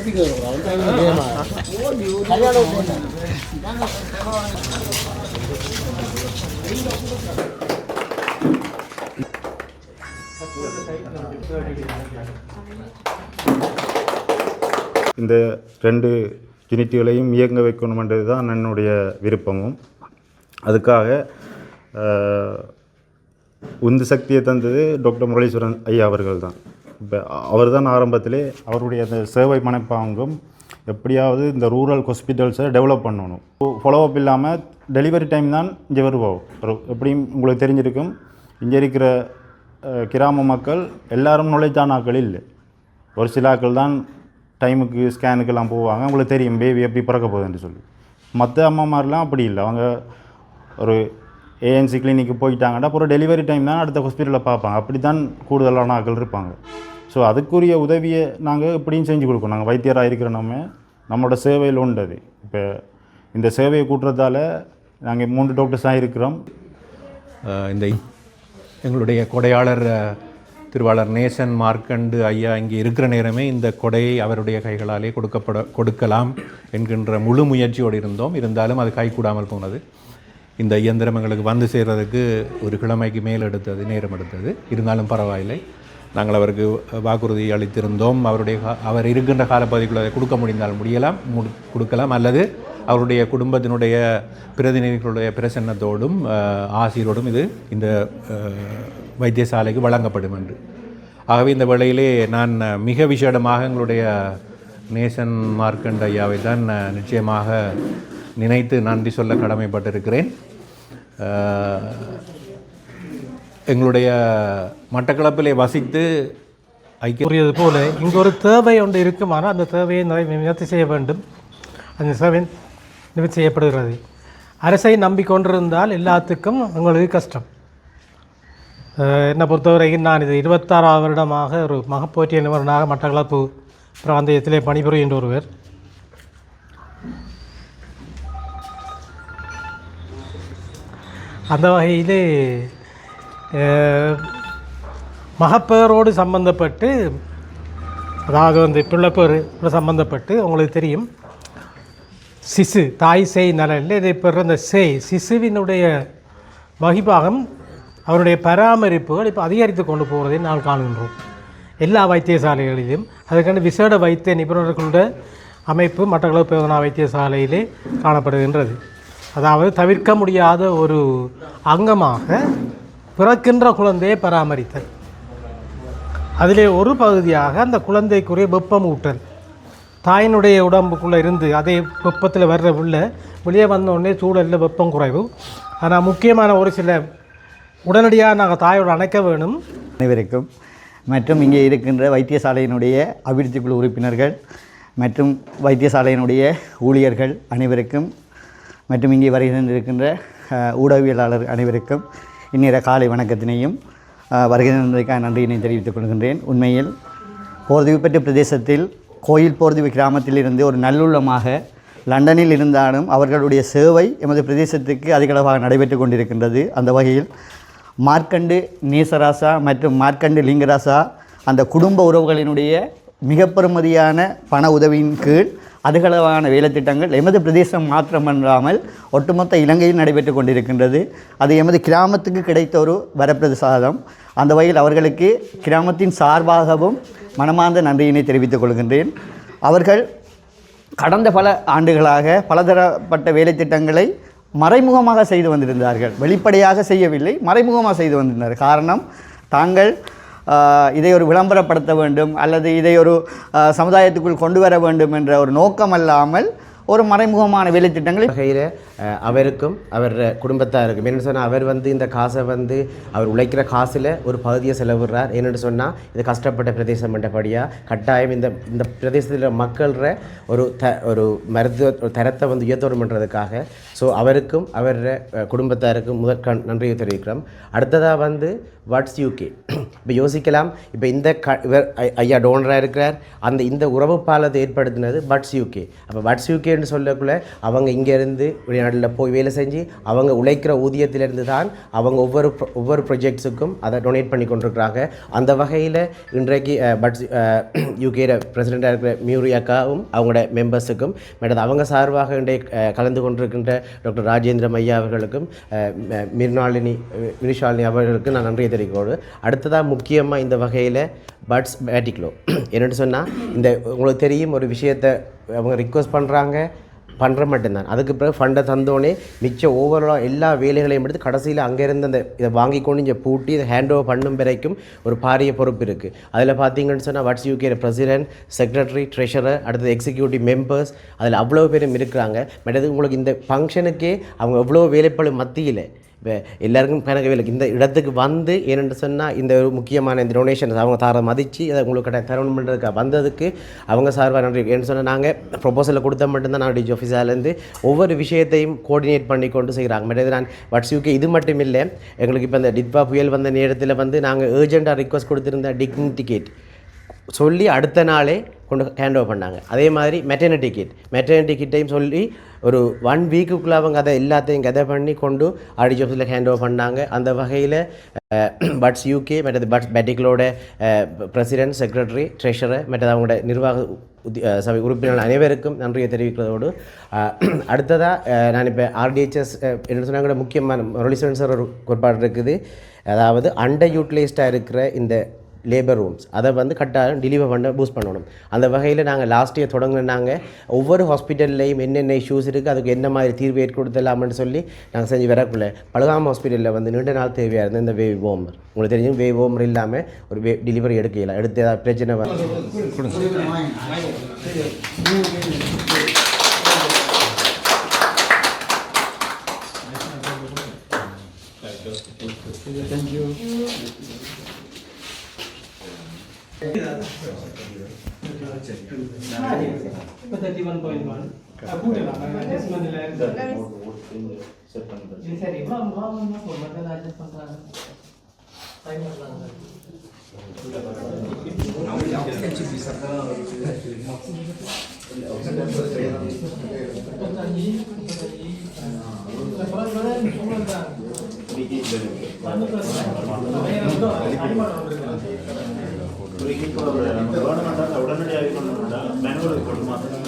இந்த 2 யூனிட்டுகளையும் இயங்க வைக்கணுமென்றது தான் என்னுடைய விருப்பமும். அதுக்காக உந்து சக்தியை தந்தது டாக்டர் முரளீஸ்வரன் ஐயா அவர்கள் தான். இப்போ அவர் தான் ஆரம்பத்திலே அவருடைய அந்த சேவை மனப்பாங்கும் எப்படியாவது இந்த ரூரல் ஹாஸ்பிட்டல்ஸை டெவலப் பண்ணணும். ஃபாலோஅப் இல்லாமல் டெலிவரி டைம் தான் இங்கே வருவோம். எப்படியும் உங்களுக்கு தெரிஞ்சிருக்கும், இங்கே இருக்கிற கிராம மக்கள் எல்லாரும் நுழைச்சான ஆக்கள் இல்லை. ஒரு சில ஆக்கள் தான் டைமுக்கு ஸ்கேனுக்கெல்லாம் போவாங்க. அவங்களுக்கு தெரியும் பேபி எப்படி பிறக்க போகுதுன்னு சொல்லி. மற்ற அம்மாமாரெலாம் அப்படி இல்லை. அவங்க ஒரு ஏஎன்சி கிளினிக்கு போயிட்டாங்கன்னா அப்புறம் டெலிவரி டைம் தான் அடுத்த ஹாஸ்பிட்டலில் பார்ப்பாங்க. அப்படி தான் கூடுதலான ஆக்கள் இருப்பாங்க. ஸோ அதுக்குரிய உதவியை நாங்கள் எப்படியும் செஞ்சு கொடுக்கணும். நாங்கள் வைத்தியராக இருக்கிற நம்மளோட சேவையில் உண்டது. இப்போ இந்த சேவையை கூட்டுறதால நாங்கள் 3 டாக்டர்ஸாக இருக்கிறோம். இந்த எங்களுடைய கொடையாளர் திருவாளர் நேசன் மார்க்கண்டு ஐயா இங்கே இருக்கிற நேரமே இந்த கொடையை அவருடைய கைகளாலே கொடுக்கலாம் என்கின்ற முழு முயற்சியோடு இருந்தோம். இருந்தாலும் அது கைகூடாமல் போனது. இந்த இயந்திரம் எங்களுக்கு வந்து சேர்றதுக்கு ஒரு கிழமைக்கு மேல் எடுத்தது, நேரம் எடுத்தது. இருந்தாலும் பரவாயில்லை, நாங்கள் அவருக்கு வாக்குறுதி அளித்திருந்தோம். அவர் இருக்கின்ற காலப்பகுதிக்குள்ள அதை கொடுக்க முடிந்தால் கொடுக்கலாம், அல்லது அவருடைய குடும்பத்தினுடைய பிரதிநிதிகளுடைய பிரசன்னத்தோடும் ஆசிரியரோடும் இது இந்த வைத்தியசாலைக்கு வழங்கப்படும் என்று. ஆகவே இந்த வேளையிலே நான் மிக விசேடமாக எங்களுடைய நேசன் மார்க்கண்ட் ஐயாவை தான் நிச்சயமாக நினைத்து நன்றி சொல்ல கடமைப்பட்டிருக்கிறேன். எங்களுடைய மட்டக்களப்பிலே வசித்து கூறியது போல இங்கே ஒரு தேவை ஒன்று இருக்குமானால் அந்த தேவையை நிவர்த்தி செய்ய வேண்டும். அந்த சேவை நிவர்த்தி செய்யப்படுகிறது. அரசை நம்பிக்கொண்டிருந்தால் எல்லாத்துக்கும் உங்களுக்கு கஷ்டம். என்னை பொறுத்தவரைக்கும் நான் இது 26ஆவது வருடமாக ஒரு மகப்போற்றிய நிபுணராக மட்டக்களப்பு பிராந்தியத்திலே பணிபுரிகின்ற ஒருவர். அந்த வகையிலே மகப்பேரோடு சம்பந்தப்பட்டு, அதாவது அந்த பிள்ளைப்பேர் சம்பந்தப்பட்டு உங்களுக்கு தெரியும், சிசு தாய் சேய் நலனில் இதை பெற அந்த சிசுவினுடைய வகிபாகம் அவருடைய பராமரிப்புகள் இப்போ அதிகரித்து கொண்டு போவதை நாம் காணுகின்றோம் எல்லா வைத்தியசாலைகளிலும். அதுக்கான விசேட வைத்திய நிபுணர்களுடைய அமைப்பு மட்டக்களப்பு பேதனா வைத்தியசாலையிலே காணப்படுகின்றது. அதாவது தவிர்க்க முடியாத ஒரு அங்கமாக பிறக்கின்ற குழந்தையை பராமரித்தல். அதிலே ஒரு பகுதியாக அந்த குழந்தைக்குரிய வெப்பம் ஊட்டல். தாயினுடைய உடம்புக்குள்ளே இருந்து அதே வெப்பத்தில் வர்ற உள்ள வெளியே வந்தோடனே சூழலில் வெப்பம் குறைவு. ஆனால் முக்கியமான ஒரு சில உடனடியாக நாங்கள் தாயோடு அணைக்க வேணும். அனைவருக்கும் மற்றும் இங்கே இருக்கின்ற வைத்தியசாலையினுடைய அபிவிருத்தி குழு உறுப்பினர்கள் மற்றும் வைத்தியசாலையினுடைய ஊழியர்கள் அனைவருக்கும் மற்றும் இங்கே வருகின்றிருக்கின்ற ஊடகவியலாளர் அனைவருக்கும் இந்நேர காலை வணக்கத்தினையும் வருகின்றதற்கான நன்றியினை தெரிவித்துக் கொள்கின்றேன். உண்மையில் போர்துவிப்பட்டு பிரதேசத்தில் கோயில் போர்துவி கிராமத்திலிருந்து ஒரு நல்லுள்ளமாக லண்டனில் இருந்தாலும் அவர்களுடைய சேவை எமது பிரதேசத்துக்கு அதிகளவாக நடைபெற்று கொண்டிருக்கின்றது. அந்த வகையில் மார்க்கண்டு நேசராசா மற்றும் மார்க்கண்டு லிங்கராசா அந்த குடும்ப உறவுகளினுடைய மிக பெறுமதியான பண உதவியின் கீழ் அதிகளவான வேலைத்திட்டங்கள் எமது பிரதேசம் மாத்திரமன்றாமல் ஒட்டுமொத்த இலங்கையில் நடைபெற்று கொண்டிருக்கின்றது. அது எமது கிராமத்துக்கு கிடைத்த ஒரு வரப்பிரசாதம். அந்த வகையில் அவர்களுக்கு கிராமத்தின் சார்பாகவும் மனமார்ந்த நன்றியினை தெரிவித்துக் கொள்கின்றேன். அவர்கள் கடந்த பல ஆண்டுகளாக பலதரப்பட்ட வேலைத்திட்டங்களை மறைமுகமாக செய்து வந்திருந்தார்கள். வெளிப்படையாக செய்யவில்லை, மறைமுகமாக செய்து வந்திருந்தார்கள். காரணம், தாங்கள் இதை ஒரு விளம்பரப்படுத்த வேண்டும் அல்லது இதை ஒரு சமுதாயத்துக்குள் கொண்டு வர வேண்டும் என்ற ஒரு நோக்கம் அல்லாமல் ஒரு மறைமுகமான வேலைத்திட்டங்களை வகையில் அவருக்கும் அவர் குடும்பத்தாருக்கும் என்னென்னு சொன்னால், அவர் இந்த காசை அவர் உழைக்கிற காசில் ஒரு பகுதியை செலவிடுறார். என்னென்னு சொன்னால், இது கஷ்டப்பட்ட பிரதேசம் என்றபடியாக கட்டாயம் இந்த பிரதேசத்தில் மக்கள்ற ஒரு மருத்துவ தரத்தை உயர்த்தணுன்றதுக்காக ஸோ அவருக்கும் அவர் குடும்பத்தாருக்கும் நன்றியை தெரிவிக்கிறோம். அடுத்ததாக வாட்ஸ் யூகே இப்போ யோசிக்கலாம், இப்போ இந்த இவர் ஐயா டோனராக இருக்கிறார், இந்த உறவு பாலத்தை ஏற்படுத்தினது பட்ஸ் யூகே. அப்போ பட்ஸ் யூகேன்னு சொல்லக்குள்ள அவங்க இங்கேருந்து வெளிநாட்டில் போய் வேலை செஞ்சு அவங்க உழைக்கிற ஊதியத்திலிருந்து தான் அவங்க ஒவ்வொரு ப்ரொஜெக்ட்ஸுக்கும் அதை டொனேட் பண்ணி கொண்டிருக்கிறாங்க. அந்த வகையில் இன்றைக்கு பட்ஸ் யூகே பிரசிடெண்ட்டாக இருக்கிற மியூரி அக்காவும் அவங்களோட மெம்பர்ஸுக்கும் மற்றது அவங்க சார்பாக இன்றைய கலந்து கொண்டிருக்கின்ற டாக்டர் ராஜேந்திரம் ஐயா அவர்களுக்கும் மினிஷாலினி அவர்களுக்கு நான் நன்றியை தெரிவிக்கோடு. அடுத்ததாக முக்கியமாக இந்த வகையில் பட்ஸ் பேட்டிக்லோ என்னென்னு சொன்னால், இந்த உங்களுக்கு தெரியும் ஒரு விஷயத்தை அவங்க ரிக்வஸ்ட் பண்ணுற மட்டும்தான். அதுக்கு பிறகு ஃபண்டை தந்தோடனே மிச்சம் ஓவராலாக எல்லா வேலைகளையும் எடுத்து கடைசியில் அங்கேருந்து அந்த இதை வாங்கி கொண்டு இங்கே பூட்டி இதை ஹேண்ட் ஓவர் பண்ணும் வரைக்கும் ஒரு பாரிய பொறுப்பு இருக்குது. அதில் பார்த்தீங்கன்னு சொன்னால் BUDS UK president, secretary, treasurer, அடுத்தது எக்ஸிக்யூட்டிவ் மெம்பர்ஸ், அதில் அவ்வளோ பேரும் இருக்கிறாங்க. மற்றது உங்களுக்கு இந்த ஃபங்க்ஷனுக்கே அவங்க எவ்வளோ வேலைப்பளு மத்தியில் இப்போ எல்லாருக்கும் கணக்கு வேலை இந்த இடத்துக்கு வந்து ஏனென்று சொன்னால் இந்த ஒரு முக்கியமான இந்த டொனேஷன்ஸ் அவங்க தர மதித்து அதை உங்களுக்கு தரணும் பண்ணுறதுக்காக வந்ததுக்கு அவங்க சார்பாக நன்றி. ஏன்னு சொன்னால் நாங்கள் ப்ரொபோசலில் கொடுத்த மட்டும்தான் நான் டிஜி ஆஃபீஸாலேருந்து ஒவ்வொரு விஷயத்தையும் கோஆர்டினேட் பண்ணி கொண்டு செய்கிறாங்க. மற்றது நான் பட்ஸ் யூகே இது மட்டும் இல்லை, எங்களுக்கு இப்போ இந்த டிட்பா புயல் வந்த நேரத்தில் வந்து நாங்கள் ஏர்ஜெண்ட்டாக ரிக்வஸ்ட் கொடுத்துருந்த டிக்னிட்டி கேட் சொல்லி அடுத்த நாளே கொண்டு ஹேண்ட் ஓவர் பண்ணாங்க. அதே மாதிரி மெட்டர்னிட்டி கிட்டையும் சொல்லி ஒரு 1 வீக்குக்குள்ளே அவங்க அதை எல்லாத்தையும் கதை பண்ணி கொண்டு ஆர்டிஜி ஆஃபீஸில் ஹேண்ட் ஓவர் பண்ணாங்க. அந்த வகையில் பட்ஸ் யூகே மற்றது பட்ஸ் பேட்டிக்லோட பிரசிடென்ட், செக்ரட்டரி, ட்ரெஷரர் மற்றது அவங்களோட நிர்வாக சபை உறுப்பினர்கள் அனைவருக்கும் நன்றியை தெரிவிக்கிறதோடு அடுத்ததாக நான் இப்போ ஆர்டிஹெச்எஸ் என்ன சொன்னாங்க முக்கியமான ரொலிசன் சார் ஒரு கோட்பாடு இருக்குது. அதாவது அண்டர் யூட்டிலைஸ்டாக இருக்கிற இந்த லேபர் ரூம்ஸ் அதை வந்து கட்டாயம் டெலிவர் பண்ண பூஸ்ட் பண்ணணும். அந்த வகையில் நாங்கள் லாஸ்ட் இயர் தொடங்கினாங்க ஒவ்வொரு ஹாஸ்பிட்டல்லையும் என்னென்ன இஷ்யூஸ் இருக்குது, அதுக்கு என்ன மாதிரி தீர்வு ஏற்படுத்தலாம்னு சொல்லி நாங்கள் செஞ்சு வரக்குள்ள பலகாம் ஹாஸ்பிட்டலில் வந்து நீண்ட நாள் தேவையாக இருந்தது இந்த வேவ் ஓமர். உங்களுக்கு தெரியும் வேவ் ஓமர் இல்லாமல் ஒரு டெலிவரி எடுக்கலாம். எடுத்து ஏதாவது பிரச்சனை உடனடியாக